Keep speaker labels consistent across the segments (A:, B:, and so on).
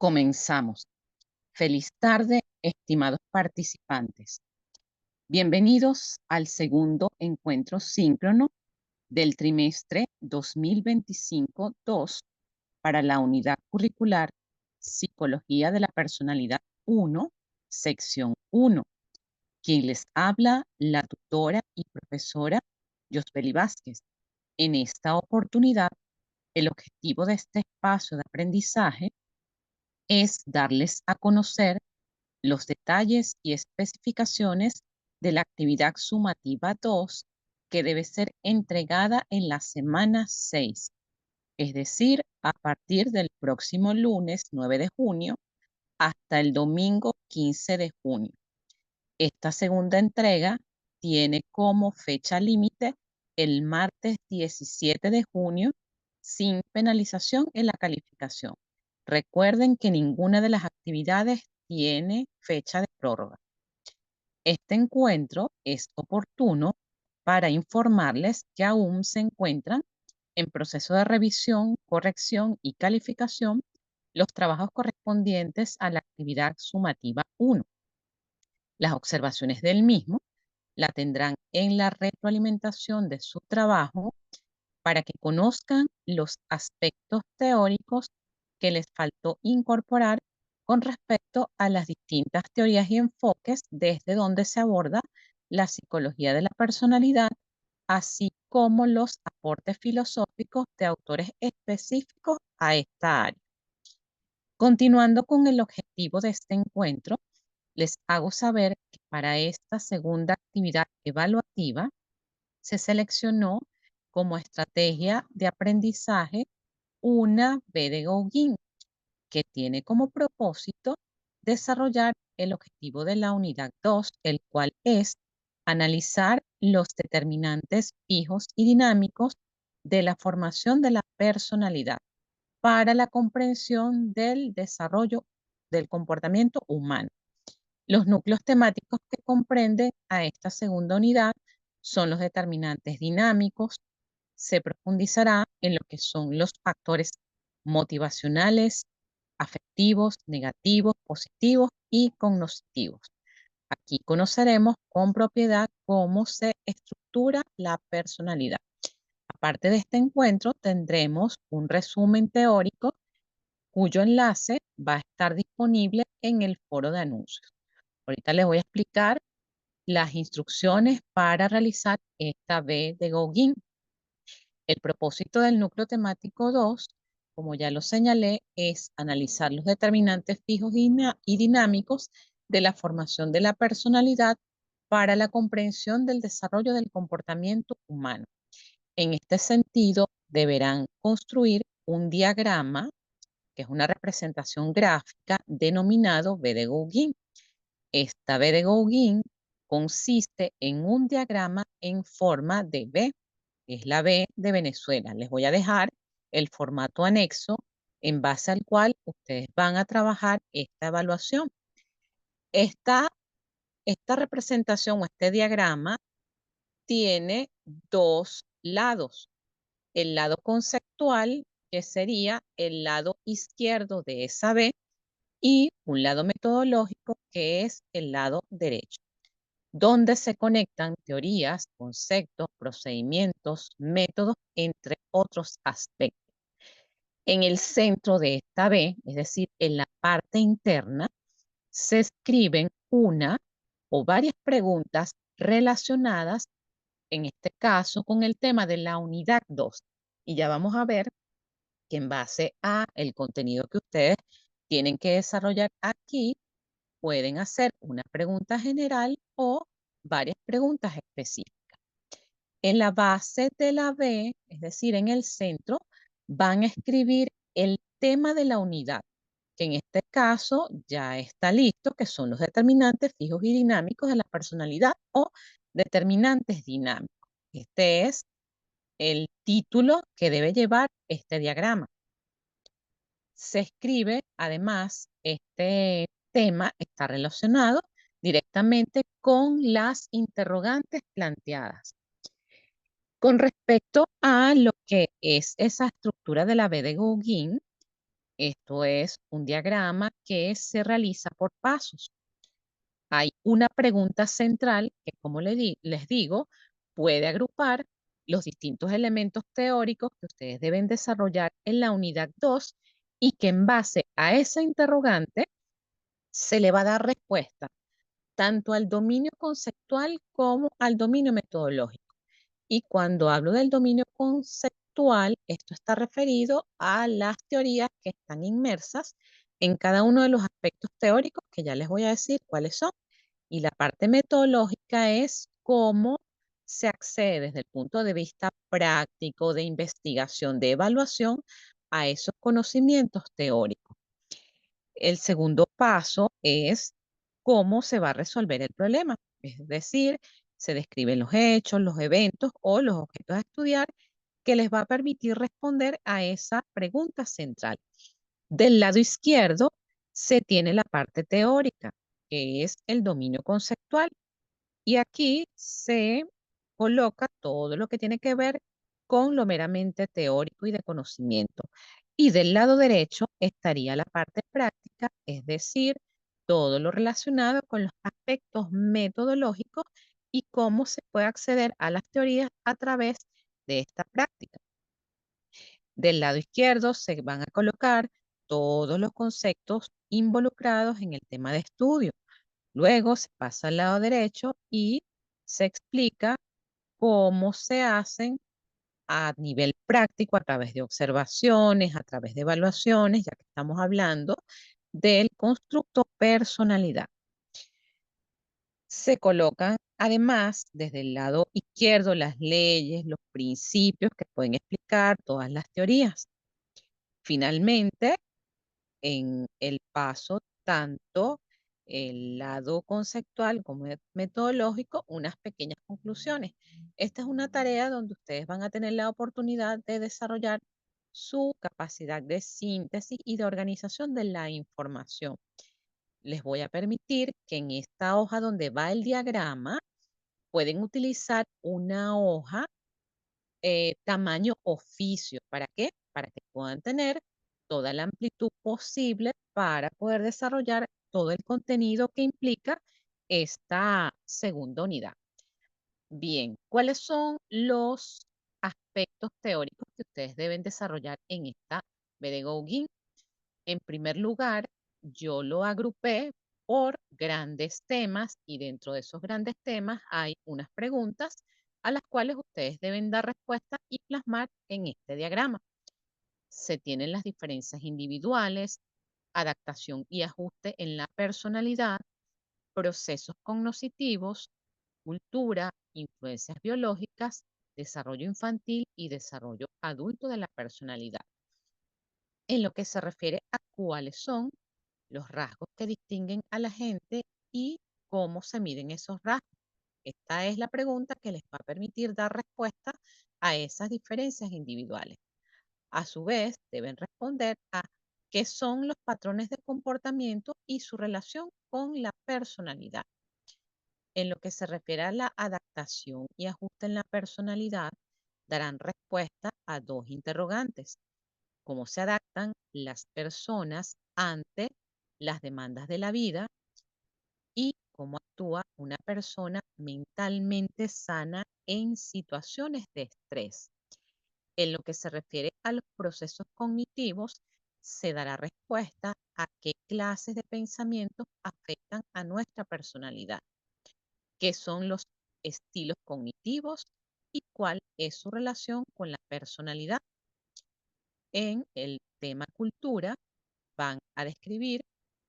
A: Comenzamos. Feliz tarde, estimados participantes. Bienvenidos al segundo encuentro síncrono del trimestre 2025-2 para la unidad curricular Psicología de la Personalidad 1, sección 1. Quien les habla, la tutora y profesora Yosbeli Vázquez. En esta oportunidad, el objetivo de este espacio de aprendizaje es darles a conocer los detalles y especificaciones de la actividad sumativa 2 que debe ser entregada en la semana 6, es decir, a partir del próximo lunes 9 de junio hasta el domingo 15 de junio. Esta segunda entrega tiene como fecha límite el martes 17 de junio sin penalización en la calificación. Recuerden que ninguna de las actividades tiene fecha de prórroga. Este encuentro es oportuno para informarles que aún se encuentran en proceso de revisión, corrección y calificación los trabajos correspondientes a la actividad sumativa 1. Las observaciones del mismo la tendrán en la retroalimentación de su trabajo para que conozcan los aspectos teóricos que les faltó incorporar con respecto a las distintas teorías y enfoques desde donde se aborda la psicología de la personalidad, así como los aportes filosóficos de autores específicos a esta área. Continuando con el objetivo de este encuentro, les hago saber que para esta segunda actividad evaluativa se seleccionó como estrategia de aprendizaje una B de Gauguin, que tiene como propósito desarrollar el objetivo de la unidad 2, el cual es analizar los determinantes fijos y dinámicos de la formación de la personalidad para la comprensión del desarrollo del comportamiento humano. Los núcleos temáticos que comprenden a esta segunda unidad son los determinantes dinámicos. Se profundizará en lo que son los factores motivacionales, afectivos, negativos, positivos y cognitivos. Aquí conoceremos con propiedad cómo se estructura la personalidad. Aparte de este encuentro, tendremos un resumen teórico cuyo enlace va a estar disponible en el foro de anuncios. Ahorita les voy a explicar las instrucciones para realizar esta B de Gauguin. El propósito del núcleo temático 2, como ya lo señalé, es analizar los determinantes fijos y dinámicos de la formación de la personalidad para la comprensión del desarrollo del comportamiento humano. En este sentido, deberán construir un diagrama, que es una representación gráfica, denominado B de Gauguin. Esta B de Gauguin consiste en un diagrama en forma de B, es la B de Venezuela. Les voy a dejar el formato anexo en base al cual ustedes van a trabajar esta evaluación. Esta representación o este diagrama tiene dos lados. El lado conceptual, que sería el lado izquierdo de esa B, y un lado metodológico, que es el lado derecho, donde se conectan teorías, conceptos, procedimientos, métodos, entre otros aspectos. En el centro de esta B, es decir, en la parte interna, se escriben una o varias preguntas relacionadas, en este caso, con el tema de la unidad 2. Y ya vamos a ver que en base a el contenido que ustedes tienen que desarrollar aquí, pueden hacer una pregunta general o varias preguntas específicas. En la base de la B, es decir, en el centro, van a escribir el tema de la unidad, que en este caso ya está listo, que son los determinantes fijos y dinámicos de la personalidad o determinantes dinámicos. Este es el título que debe llevar este diagrama. Se escribe, además, este tema está relacionado directamente con las interrogantes planteadas. Con respecto a lo que es esa estructura de la B de Gauguin, Esto es un diagrama que se realiza por pasos. Hay una pregunta central que, como les digo, puede agrupar los distintos elementos teóricos que ustedes deben desarrollar en la unidad 2 y que en base a esa interrogante se le va a dar respuesta tanto al dominio conceptual como al dominio metodológico. Y cuando hablo del dominio conceptual, esto está referido a las teorías que están inmersas en cada uno de los aspectos teóricos que ya les voy a decir cuáles son. Y la parte metodológica es cómo se accede desde el punto de vista práctico, de investigación, de evaluación a esos conocimientos teóricos. El segundo paso es cómo se va a resolver el problema, es decir, se describen los hechos, los eventos o los objetos a estudiar que les va a permitir responder a esa pregunta central. Del lado izquierdo se tiene la parte teórica, que es el dominio conceptual. Y aquí se coloca todo lo que tiene que ver con lo meramente teórico y de conocimiento. Y del lado derecho estaría la parte práctica, es decir, todo lo relacionado con los aspectos metodológicos y cómo se puede acceder a las teorías a través de esta práctica. Del lado izquierdo se van a colocar todos los conceptos involucrados en el tema de estudio. Luego se pasa al lado derecho y se explica cómo se hacen a nivel práctico a través de observaciones, a través de evaluaciones, ya que estamos hablando del constructo personalidad. Se colocan además desde el lado izquierdo las leyes, los principios que pueden explicar todas las teorías. Finalmente, en el paso tanto el lado conceptual como el metodológico, unas pequeñas conclusiones. Esta es una tarea donde ustedes van a tener la oportunidad de desarrollar su capacidad de síntesis y de organización de la información. Les voy a permitir que en esta hoja donde va el diagrama pueden utilizar una hoja tamaño oficio. ¿Para qué? Para que puedan tener toda la amplitud posible para poder desarrollar todo el contenido que implica esta segunda unidad. Bien, ¿cuáles son los aspectos teóricos que ustedes deben desarrollar en esta B de Gauguin? En primer lugar, yo lo agrupé por grandes temas y dentro de esos grandes temas hay unas preguntas a las cuales ustedes deben dar respuesta y plasmar en este diagrama. Se tienen las diferencias individuales, adaptación y ajuste en la personalidad, procesos cognitivos, cultura, influencias biológicas, desarrollo infantil y desarrollo adulto de la personalidad. En lo que se refiere a cuáles son los rasgos que distinguen a la gente y cómo se miden esos rasgos. Esta es la pregunta que les va a permitir dar respuesta a esas diferencias individuales. A su vez, deben responder a qué son los patrones de comportamiento y su relación con la personalidad. En lo que se refiere a la adaptación y ajuste en la personalidad, darán respuesta a dos interrogantes. ¿Cómo se adaptan las personas ante las demandas de la vida y cómo actúa una persona mentalmente sana en situaciones de estrés? En lo que se refiere a los procesos cognitivos, se dará respuesta a qué clases de pensamientos afectan a nuestra personalidad, qué son los estilos cognitivos y cuál es su relación con la personalidad. En el tema cultura, van a describir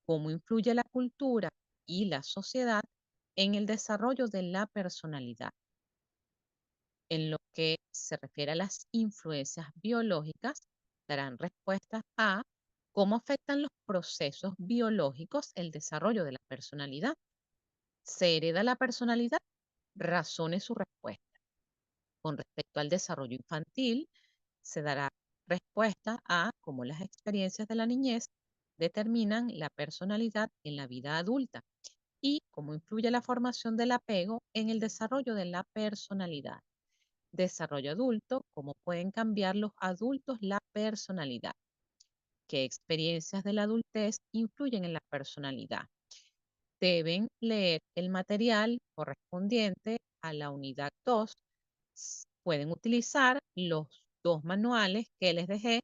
A: cómo influye la cultura y la sociedad en el desarrollo de la personalidad. En lo que se refiere a las influencias biológicas, darán respuestas a cómo afectan los procesos biológicos el desarrollo de la personalidad. ¿Se hereda la personalidad? Razone su respuesta. Con respecto al desarrollo infantil, se dará respuesta a cómo las experiencias de la niñez determinan la personalidad en la vida adulta y cómo influye la formación del apego en el desarrollo de la personalidad. Desarrollo adulto, cómo pueden cambiar los adultos la personalidad. qué experiencias de la adultez influyen en la personalidad. Deben leer el material correspondiente a la unidad 2. Pueden utilizar los dos manuales que les dejé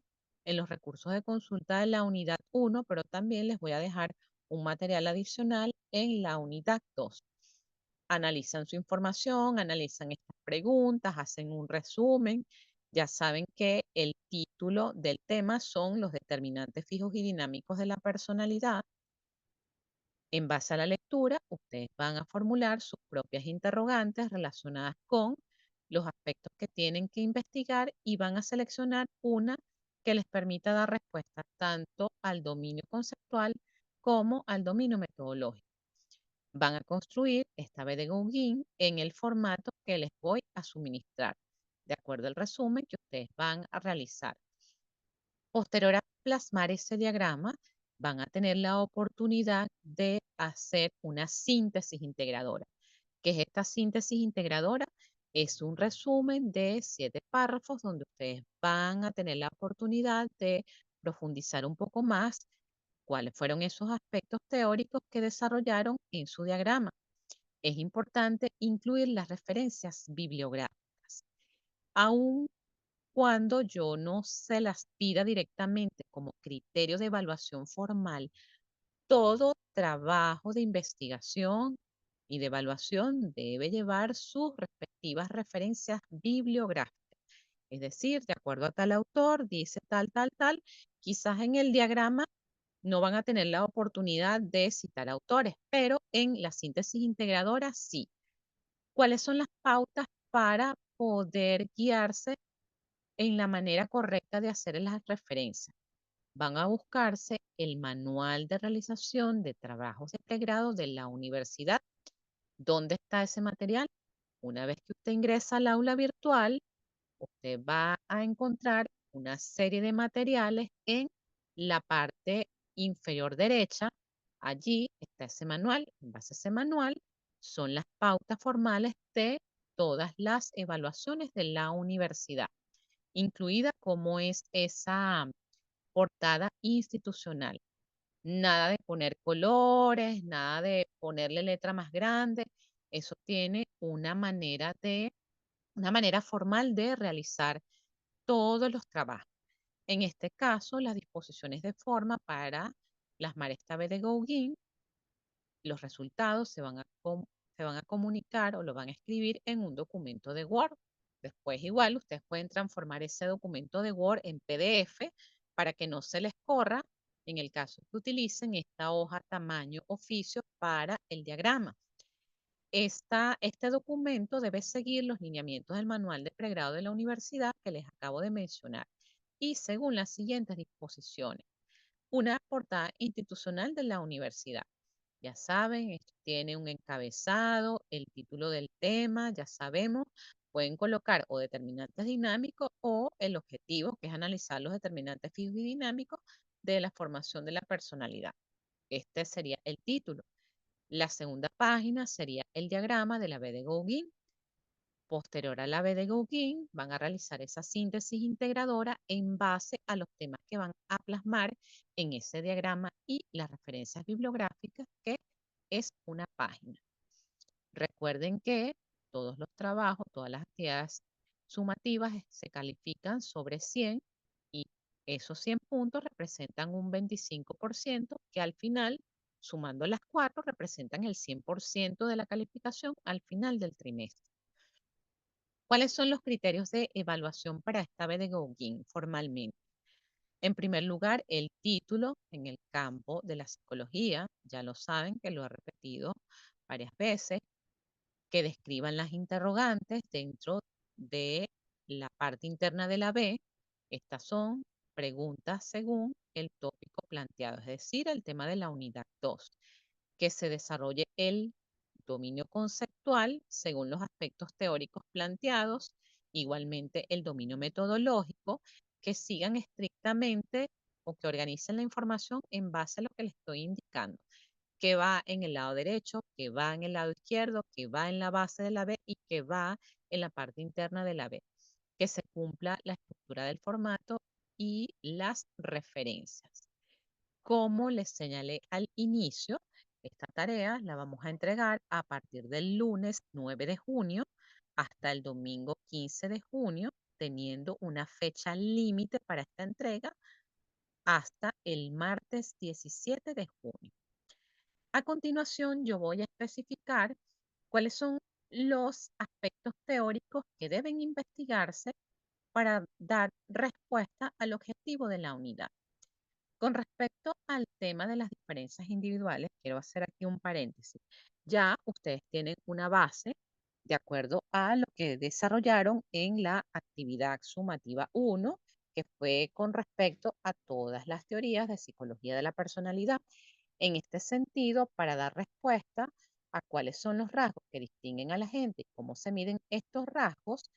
A: en los recursos de consulta de la unidad 1, pero también les voy a dejar un material adicional en la unidad 2. Analizan su información, analizan estas preguntas, hacen un resumen. Ya saben que el título del tema son los determinantes fijos y dinámicos de la personalidad. En base a la lectura, ustedes van a formular sus propias interrogantes relacionadas con los aspectos que tienen que investigar y van a seleccionar una que les permita dar respuesta tanto al dominio conceptual como al dominio metodológico. Van a construir esta B de Gauguin en el formato que les voy a suministrar, de acuerdo al resumen que ustedes van a realizar. Posterior a plasmar ese diagrama, van a tener la oportunidad de hacer una síntesis integradora. ¿Qué es esta síntesis integradora? Es un resumen de 7 párrafos donde ustedes van a tener la oportunidad de profundizar un poco más cuáles fueron esos aspectos teóricos que desarrollaron en su diagrama. Es importante incluir las referencias bibliográficas. Aún cuando yo no se las pida directamente como criterio de evaluación formal, todo trabajo de investigación y de evaluación debe llevar sus respectivas referencias bibliográficas. Es decir, de acuerdo a tal autor, dice tal, tal, tal, quizás en el diagrama no van a tener la oportunidad de citar autores, pero en la síntesis integradora sí. ¿Cuáles son las pautas para poder guiarse en la manera correcta de hacer las referencias? Van a buscarse el manual de realización de trabajos de pregrado de la universidad. ¿Dónde está ese material? Una vez que usted ingresa al aula virtual, usted va a encontrar una serie de materiales en la parte inferior derecha. Allí está ese manual. En base a ese manual son las pautas formales de todas las evaluaciones de la universidad, incluida cómo es esa portada institucional. Nada de poner colores, nada de ponerle letra más grande. Eso tiene una manera formal de realizar todos los trabajos. En este caso, las disposiciones de forma para plasmar esta B de Gauguin, los resultados se van a comunicar o lo van a escribir en un documento de Word. Después, igual, ustedes pueden transformar ese documento de Word en PDF para que no se les corra en el caso que utilicen esta hoja tamaño oficio para el diagrama. Este documento debe seguir los lineamientos del manual de pregrado de la universidad que les acabo de mencionar y según las siguientes disposiciones. Una portada institucional de la universidad. Ya saben, esto tiene un encabezado, el título del tema, ya sabemos, pueden colocar o determinantes dinámicos o el objetivo, que es analizar los determinantes fijos y dinámicos de la formación de la personalidad. Este sería el título. La segunda página sería el diagrama de la B de Gauguin. Posterior a la B de Gauguin, van a realizar esa síntesis integradora en base a los temas que van a plasmar en ese diagrama y las referencias bibliográficas, que es una página. Recuerden que todos los trabajos, todas las actividades sumativas se califican sobre 100 y esos 100 puntos representan un 25% que al final, sumando las 4, representan el 100% de la calificación al final del trimestre. ¿Cuáles son los criterios de evaluación para esta B de Gauguin formalmente? En primer lugar, el título en el campo de la psicología, ya lo saben que lo he repetido varias veces, que describan las interrogantes dentro de la parte interna de la B. Estas son preguntas según el tópico planteado, es decir, el tema de la unidad 2, que se desarrolle el dominio conceptual según los aspectos teóricos planteados, igualmente el dominio metodológico, que sigan estrictamente o que organicen la información en base a lo que les estoy indicando, que va en el lado derecho, que va en el lado izquierdo, que va en la base de la B y que va en la parte interna de la B. Que se cumpla la estructura del formato y las referencias. Como les señalé al inicio, esta tarea la vamos a entregar a partir del lunes 9 de junio hasta el domingo 15 de junio, teniendo una fecha límite para esta entrega hasta el martes 17 de junio. A continuación, yo voy a especificar cuáles son los aspectos teóricos que deben investigarse para dar respuesta al objetivo de la unidad. Con respecto al tema de las diferencias individuales, quiero hacer aquí un paréntesis. Ya ustedes tienen una base de acuerdo a lo que desarrollaron en la actividad sumativa 1, que fue con respecto a todas las teorías de psicología de la personalidad. En este sentido, para dar respuesta a cuáles son los rasgos que distinguen a la gente y cómo se miden estos rasgos,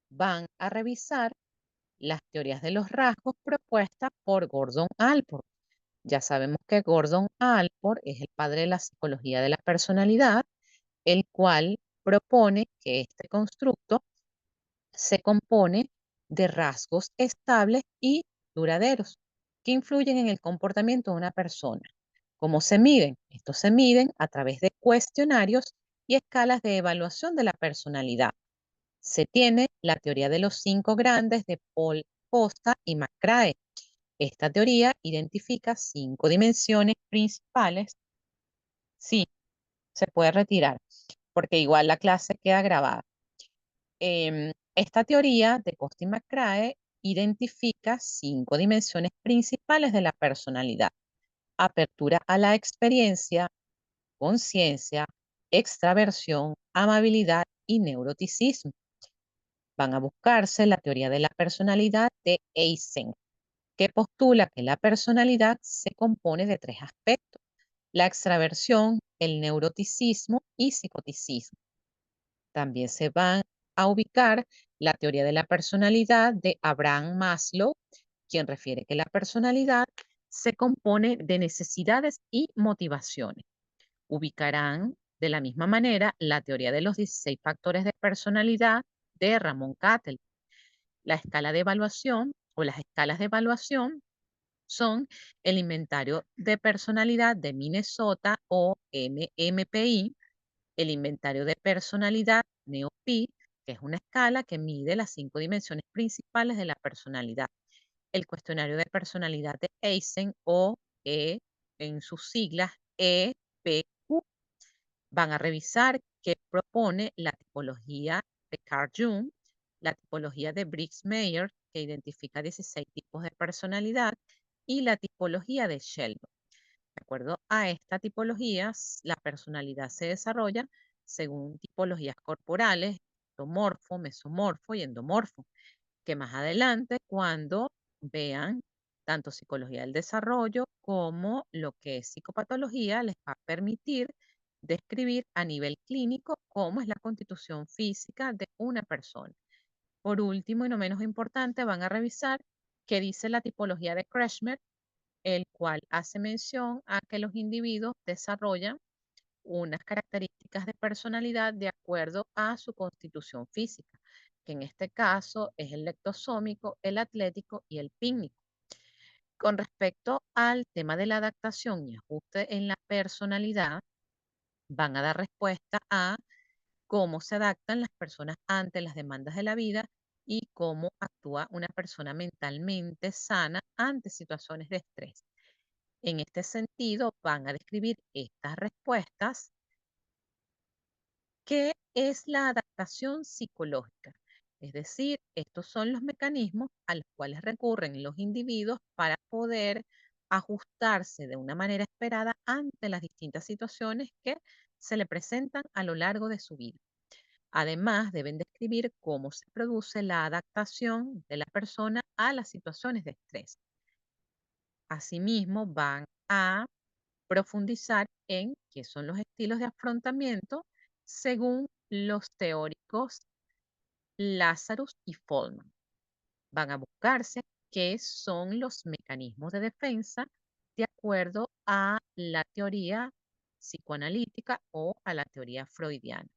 A: van a revisar las teorías de los rasgos propuestas por Gordon Allport. Ya sabemos que Gordon Allport es el padre de la psicología de la personalidad, el cual propone que este constructo se compone de rasgos estables y duraderos que influyen en el comportamiento de una persona. ¿Cómo se miden? Estos se miden a través de cuestionarios y escalas de evaluación de la personalidad. Se tiene la teoría de los 5 grandes de Paul Costa y McCrae. Esta teoría identifica 5 dimensiones principales. Sí, se puede retirar, porque igual la clase queda grabada. Esta teoría de Costa y McCrae identifica 5 dimensiones principales de la personalidad: apertura a la experiencia, conciencia, extraversión, amabilidad y neuroticismo. Van a buscarse la teoría de la personalidad de Eysenck, que postula que la personalidad se compone de 3 aspectos: la extraversión, el neuroticismo y psicoticismo. También se van a ubicar la teoría de la personalidad de Abraham Maslow, quien refiere que la personalidad se compone de necesidades y motivaciones. Ubicarán de la misma manera la teoría de los 16 factores de personalidad de Ramón Cattell. La escala de evaluación o las escalas de evaluación son el inventario de personalidad de Minnesota o MMPI, el inventario de personalidad NeoPi, que es una escala que mide las 5 dimensiones principales de la personalidad, el cuestionario de personalidad de Eysenck o en sus siglas EPQ. Van a revisar qué propone la tipología de Carl Jung, la tipología de Briggs-Meyer, que identifica 16 tipos de personalidad, y la tipología de Sheldon. De acuerdo a esta tipología, la personalidad se desarrolla según tipologías corporales: ectomorfo, mesomorfo y endomorfo, que más adelante, cuando vean tanto psicología del desarrollo como lo que es psicopatología, les va a permitir describir a nivel clínico cómo es la constitución física de una persona. Por último, y no menos importante, van a revisar qué dice la tipología de Kretschmer, el cual hace mención a que los individuos desarrollan unas características de personalidad de acuerdo a su constitución física, que en este caso es el lectosómico, el atlético y el pícnico. Con respecto al tema de la adaptación y ajuste en la personalidad, van a dar respuesta a cómo se adaptan las personas ante las demandas de la vida y cómo actúa una persona mentalmente sana ante situaciones de estrés. En este sentido, van a describir estas respuestas. ¿Qué es la adaptación psicológica? Es decir, estos son los mecanismos a los cuales recurren los individuos para poder ajustarse de una manera esperada ante las distintas situaciones que se le presentan a lo largo de su vida. Además, deben describir cómo se produce la adaptación de la persona a las situaciones de estrés. Asimismo, van a profundizar en qué son los estilos de afrontamiento según los teóricos Lazarus y Follman. Van a buscarse qué son los mecanismos de defensa de acuerdo a la teoría psicoanalítica o a la teoría freudiana.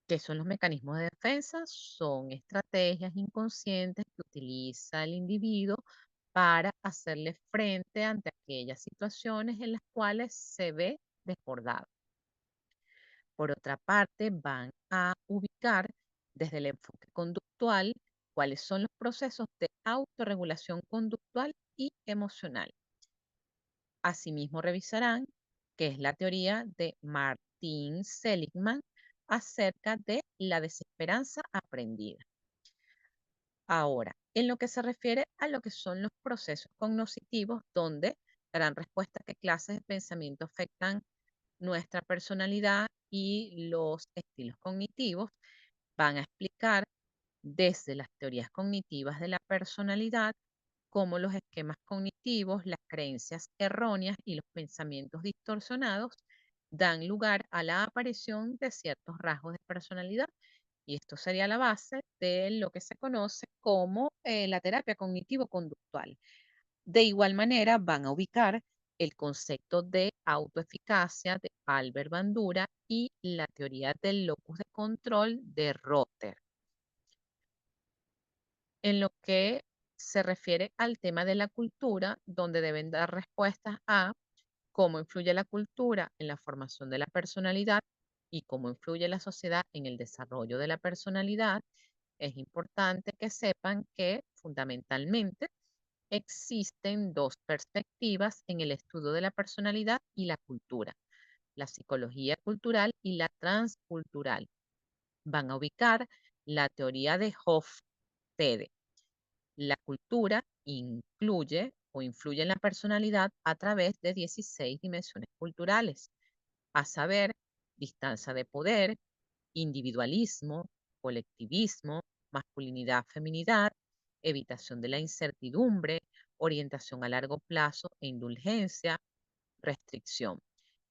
A: ¿Qué son los mecanismos de defensa? Son estrategias inconscientes que utiliza el individuo para hacerle frente ante aquellas situaciones en las cuales se ve desbordado. Por otra parte, van a ubicar desde el enfoque conductual cuáles son los procesos de autorregulación conductual y emocional. Asimismo, revisarán qué es la teoría de Martin Seligman acerca de la desesperanza aprendida. Ahora, en lo que se refiere a lo que son los procesos cognitivos, donde darán respuesta a qué clases de pensamiento afectan nuestra personalidad y los estilos cognitivos, van a explicar desde las teorías cognitivas de la personalidad cómo los esquemas cognitivos, las creencias erróneas y los pensamientos distorsionados dan lugar a la aparición de ciertos rasgos de personalidad. Y esto sería la base de lo que se conoce como la terapia cognitivo-conductual. De igual manera, van a ubicar el concepto de autoeficacia de Albert Bandura y la teoría del locus de control de Rotter. En lo que se refiere al tema de la cultura, donde deben dar respuestas a cómo influye la cultura en la formación de la personalidad y cómo influye la sociedad en el desarrollo de la personalidad, es importante que sepan que fundamentalmente existen dos perspectivas en el estudio de la personalidad y la cultura, la psicología cultural y la transcultural. Van a ubicar la teoría de Hofstede. La cultura incluye o influye en la personalidad a través de 16 dimensiones culturales, a saber, distancia de poder, individualismo, colectivismo, masculinidad, feminidad, evitación de la incertidumbre, orientación a largo plazo e indulgencia, restricción.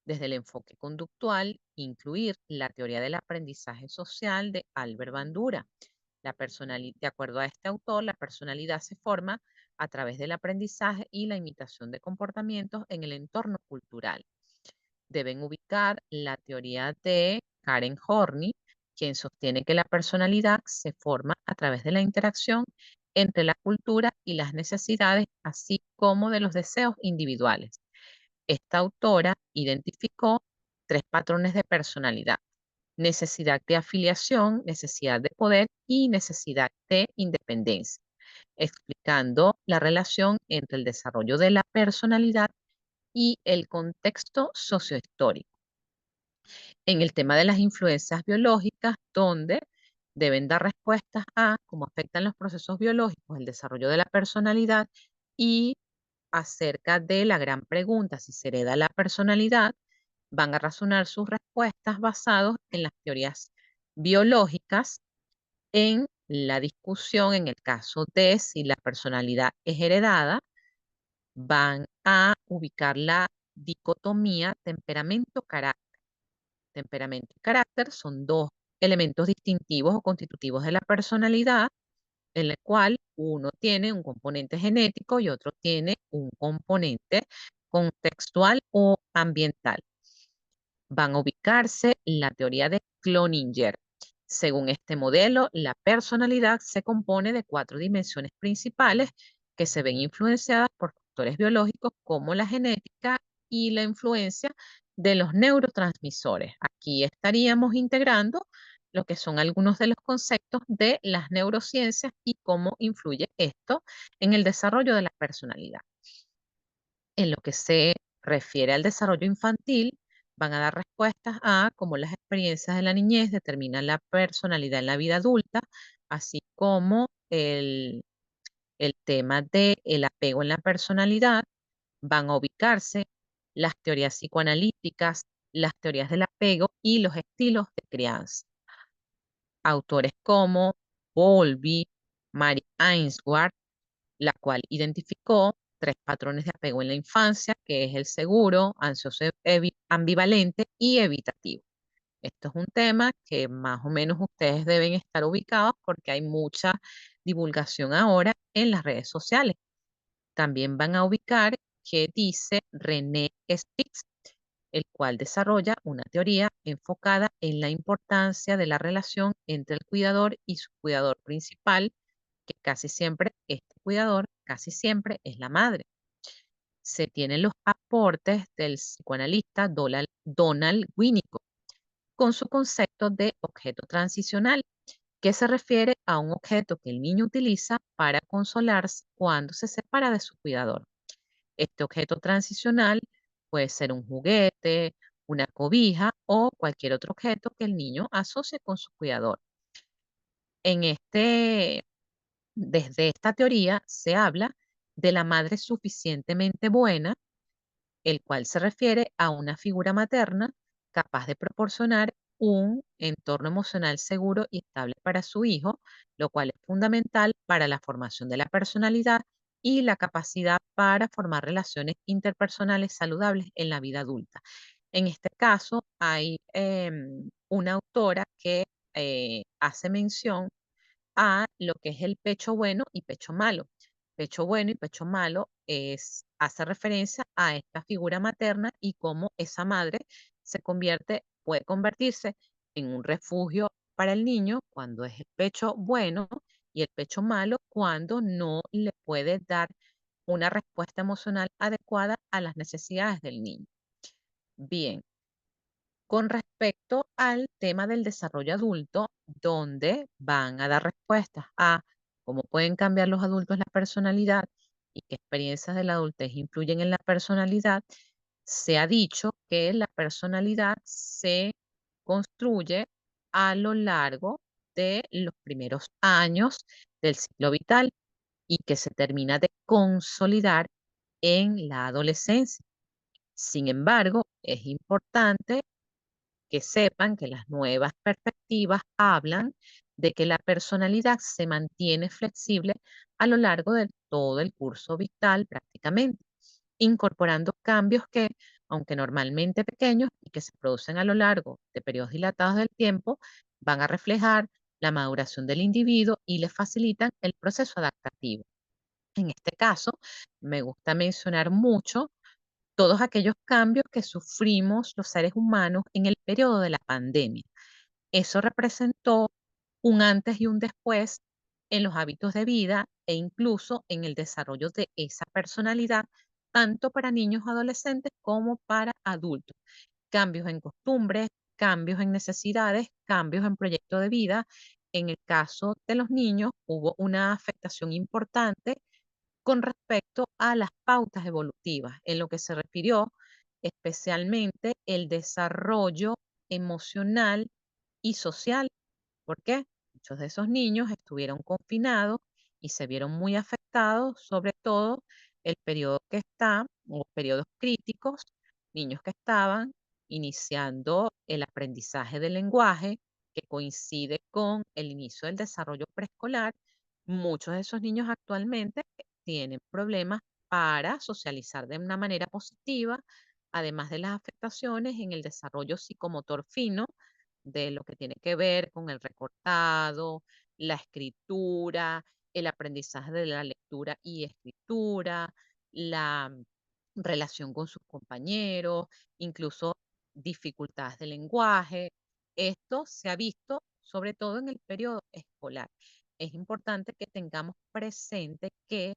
A: Desde el enfoque conductual, incluir la teoría del aprendizaje social de Albert Bandura. De acuerdo a este autor, la personalidad se forma a través del aprendizaje y la imitación de comportamientos en el entorno cultural. Deben ubicar la teoría de Karen Horney, quien sostiene que la personalidad se forma a través de la interacción entre la cultura y las necesidades, así como de los deseos individuales. Esta autora identificó tres patrones de personalidad: necesidad de afiliación, necesidad de poder y necesidad de independencia, explicando la relación entre el desarrollo de la personalidad y el contexto sociohistórico. En el tema de las influencias biológicas, donde deben dar respuestas a cómo afectan los procesos biológicos el desarrollo de la personalidad y acerca de la gran pregunta si se hereda la personalidad, van a razonar sus respuestas basados en las teorías biológicas en la discusión en el caso de si la personalidad es heredada, van a ubicar la dicotomía temperamento-carácter. Temperamento y carácter son dos elementos distintivos o constitutivos de la personalidad, en el cual uno tiene un componente genético y otro tiene un componente contextual o ambiental. Van a ubicarse la teoría de Cloninger. Según este modelo, la personalidad se compone de cuatro dimensiones principales que se ven influenciadas por factores biológicos como la genética y la influencia de los neurotransmisores. Aquí estaríamos integrando lo que son algunos de los conceptos de las neurociencias y cómo influye esto en el desarrollo de la personalidad. En lo que se refiere al desarrollo infantil, van a dar respuestas a cómo las experiencias de la niñez determinan la personalidad en la vida adulta, así como el tema del apego en la personalidad. Van a ubicarse las teorías psicoanalíticas, las teorías del apego y los estilos de crianza. Autores como Bowlby, Mary Ainsworth, la cual identificó tres patrones de apego en la infancia, que es el seguro, ansioso ambivalente y evitativo. Esto es un tema que más o menos ustedes deben estar ubicados porque hay mucha divulgación ahora en las redes sociales. También van a ubicar qué dice René Spitz el cual desarrolla una teoría enfocada en la importancia de la relación entre el cuidador y su cuidador principal, que casi siempre, este cuidador, casi siempre es la madre. Se tienen los aportes del psicoanalista Donald Winnicott con su concepto de objeto transicional, que se refiere a un objeto que el niño utiliza para consolarse cuando se separa de su cuidador. Este objeto transicional puede ser un juguete, una cobija o cualquier otro objeto que el niño asocie con su cuidador. En desde esta teoría se habla de la madre suficientemente buena, el cual se refiere a una figura materna capaz de proporcionar un entorno emocional seguro y estable para su hijo, lo cual es fundamental para la formación de la personalidad y la capacidad para formar relaciones interpersonales saludables en la vida adulta. En este caso, hay una autora que hace mención a lo que es el pecho bueno y pecho malo. Pecho bueno y pecho malo hace referencia a esta figura materna y cómo esa madre puede convertirse en un refugio para el niño cuando es el pecho bueno y el pecho malo cuando no le puede dar una respuesta emocional adecuada a las necesidades del niño. Bien, con respecto al tema del desarrollo adulto, donde van a dar respuestas a cómo pueden cambiar los adultos la personalidad y qué experiencias de la adultez influyen en la personalidad, se ha dicho que la personalidad se construye a lo largo de los primeros años del ciclo vital y que se termina de consolidar en la adolescencia. Sin embargo, es importante que sepan que las nuevas perspectivas hablan de que la personalidad se mantiene flexible a lo largo de todo el curso vital prácticamente, incorporando cambios que, aunque normalmente pequeños y que se producen a lo largo de periodos dilatados del tiempo, van a reflejar la maduración del individuo y le facilitan el proceso adaptativo. En este caso, me gusta mencionar mucho todos aquellos cambios que sufrimos los seres humanos en el periodo de la pandemia. Eso representó un antes y un después en los hábitos de vida e incluso en el desarrollo de esa personalidad, tanto para niños adolescentes como para adultos. Cambios en costumbres, cambios en necesidades, cambios en proyecto de vida. En el caso de los niños hubo una afectación importante con respecto a las pautas evolutivas, en lo que se refirió especialmente el desarrollo emocional y social. ¿Por qué? Muchos de esos niños estuvieron confinados y se vieron muy afectados, sobre todo el periodo que está, o periodos críticos, niños que estaban iniciando el aprendizaje del lenguaje, que coincide con el inicio del desarrollo preescolar. Muchos de esos niños actualmente tienen problemas para socializar de una manera positiva, además de las afectaciones en el desarrollo psicomotor fino, de lo que tiene que ver con el recortado, la escritura, el aprendizaje de la lectura y escritura, la relación con sus compañeros, incluso dificultades de lenguaje. Esto se ha visto sobre todo en el periodo escolar. Es importante que tengamos presente que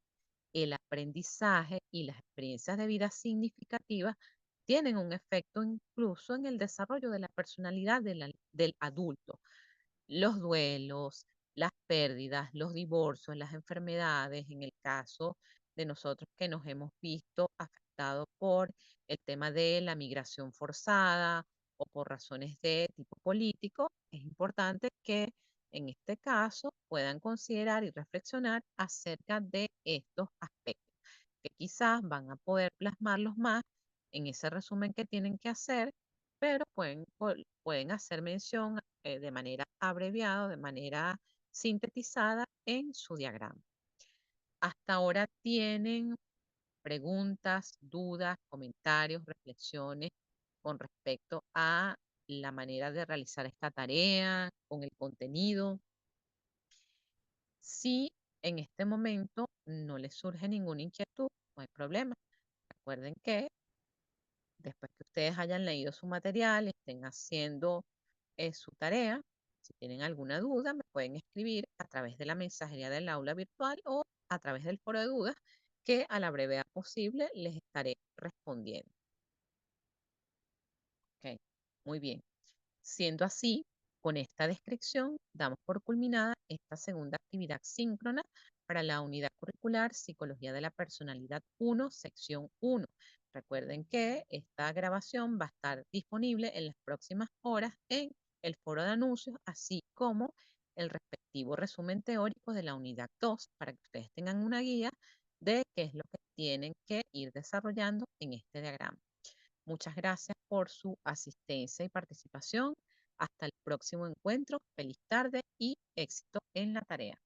A: el aprendizaje y las experiencias de vida significativas tienen un efecto incluso en el desarrollo de la personalidad del adulto. Los duelos, las pérdidas, los divorcios, las enfermedades, en el caso de nosotros que nos hemos visto afectados por el tema de la migración forzada o por razones de tipo político, es importante que en este caso puedan considerar y reflexionar acerca de estos aspectos, que quizás van a poder plasmarlos más en ese resumen que tienen que hacer, pero pueden hacer mención de manera abreviada, de manera sintetizada en su diagrama. Hasta ahora tienen preguntas, dudas, comentarios, reflexiones con respecto a la manera de realizar esta tarea, con el contenido. Si en este momento no les surge ninguna inquietud, no hay problema. Recuerden que Después que ustedes hayan leído su material, estén haciendo su tarea, si tienen alguna duda, me pueden escribir a través de la mensajería del aula virtual o a través del foro de dudas, que a la brevedad posible les estaré respondiendo. Ok, muy bien. Siendo así, con esta descripción damos por culminada esta segunda actividad síncrona para la unidad curricular Psicología de la Personalidad 1, sección 1. Recuerden que esta grabación va a estar disponible en las próximas horas en el foro de anuncios, así como el respectivo resumen teórico de la unidad 2, para que ustedes tengan una guía de qué es lo que tienen que ir desarrollando en este diagrama. Muchas gracias por su asistencia y participación. Hasta el próximo encuentro. Feliz tarde y éxito en la tarea.